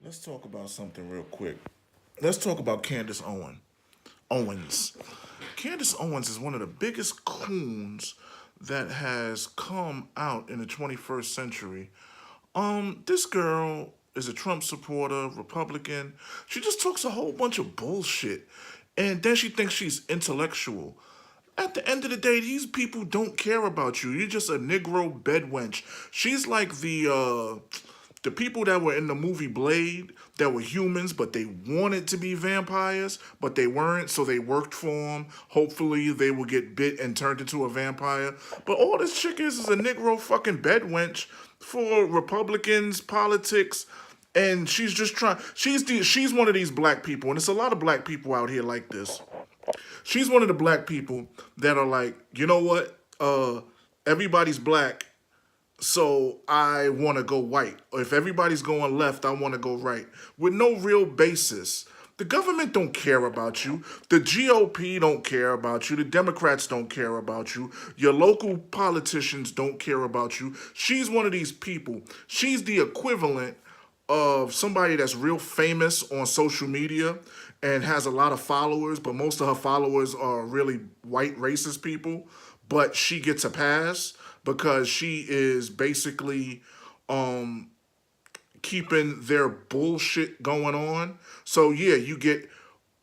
Let's talk about something real quick. Let's talk about Candace Owens. Candace Owens is one of the biggest coons that has come out in the 21st century. This girl is a Trump supporter, Republican. She just talks a whole bunch of bullshit. And then she thinks she's intellectual. At the end of the day, these people don't care about you. You're just a Negro bedwench. She's like the people that were in the movie Blade that were humans, but they wanted to be vampires, but they weren't, so they worked for them. Hopefully, they will get bit and turned into a vampire. But all this chick is a Negro fucking bedwench for Republicans, politics, and she's just trying. She's one of these black people, and it's a lot of black people out here like this. She's one of the black people that are like, you know what? Everybody's black, so I want to go white. Or if everybody's going left, I want to go right. With no real basis. The government don't care about you. The GOP don't care about you. The Democrats don't care about you. Your local politicians don't care about you. She's one of these people. She's the equivalent of somebody that's real famous on social media and has a lot of followers, but most of her followers are really white racist people. But she gets a pass because she is basically keeping their bullshit going on. So yeah, you get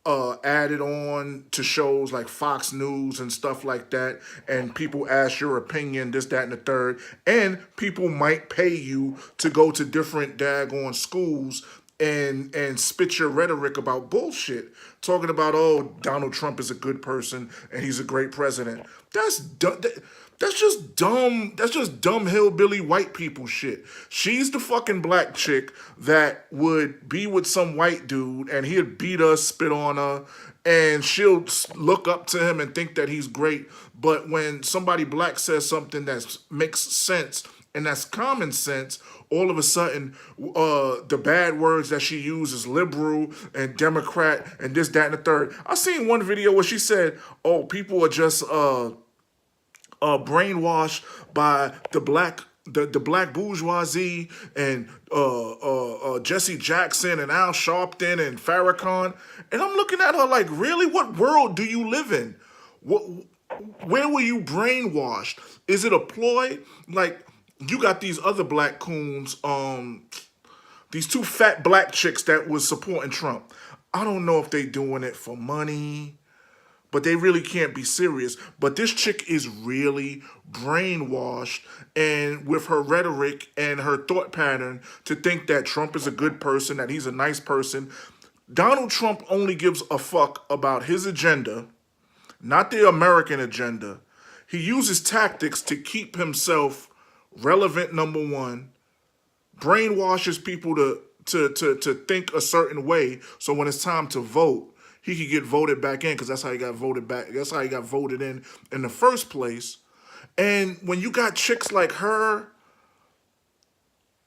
added on to shows like Fox News and stuff like that, and people ask your opinion, this, that, and the third, and people might pay you to go to different daggone schools and spit your rhetoric about bullshit, talking about, oh, Donald Trump is a good person and he's a great president. That's just dumb. That's just dumb hillbilly white people shit. She's the fucking black chick that would be with some white dude and he'd beat her, spit on her, and she'll look up to him and think that he's great. But when somebody black says something that makes sense and that's common sense, all of a sudden, the bad words that she uses, liberal and Democrat and this, that, and the third. I seen one video where she said, "Oh, people are just brainwashed by the black bourgeoisie and Jesse Jackson and Al Sharpton and Farrakhan," and I'm looking at her like, really? What world do you live in? What, where were you brainwashed? Is it a ploy? Like, you got these other black coons, these two fat black chicks that was supporting Trump. I don't know if they doing it for money, but they really can't be serious. But this chick is really brainwashed, and with her rhetoric and her thought pattern to think that Trump is a good person, that he's a nice person. Donald Trump only gives a fuck about his agenda, not the American agenda. He uses tactics to keep himself relevant, number one, brainwashes people to think a certain way, so when it's time to vote, he could get voted back in, because that's how he got voted back. That's how he got voted in the first place. And when you got chicks like her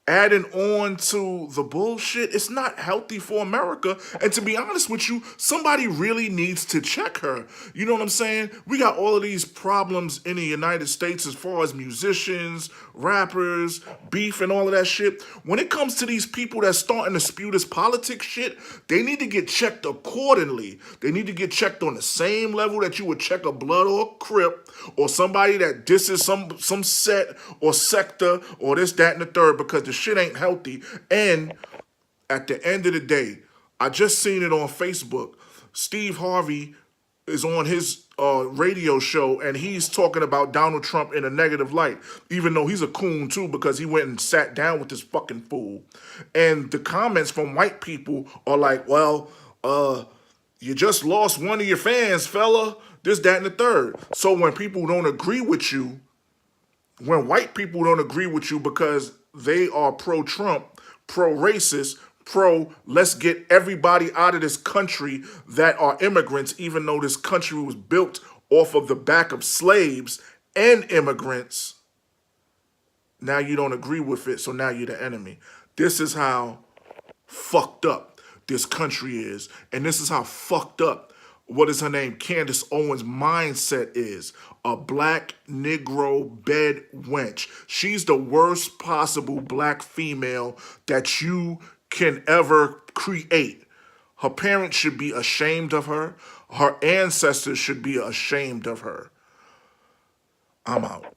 adding on to the bullshit, it's not healthy for America. And to be honest with you, somebody really needs to check her. You know what I'm saying? We got all of these problems in the United States as far as musicians, rappers, beef, and all of that shit. When it comes to these people that's starting to spew this politics shit, they need to get checked accordingly. They need to get checked on the same level that you would check a blood or a crip or somebody that disses some set or sector or this, that, and the third, because the shit ain't healthy. And at the end of the day, I just seen it on Facebook. Steve Harvey is on his radio show, and he's talking about Donald Trump in a negative light, even though he's a coon too, because he went and sat down with this fucking fool. And the comments from white people are like, well, you just lost one of your fans, fella, this, that, and the third. So when people don't agree with you, when white people don't agree with you because they are pro-Trump, pro-racist, let's get everybody out of this country that are immigrants, even though this country was built off of the back of slaves and immigrants, now you don't agree with it, so now you're the enemy. This is how fucked up this country is. And this is how fucked up, what is her name, Candace Owens' mindset is. A black Negro bed wench. She's the worst possible black female that you can ever create. Her parents should be ashamed of her. Her ancestors should be ashamed of her. I'm out.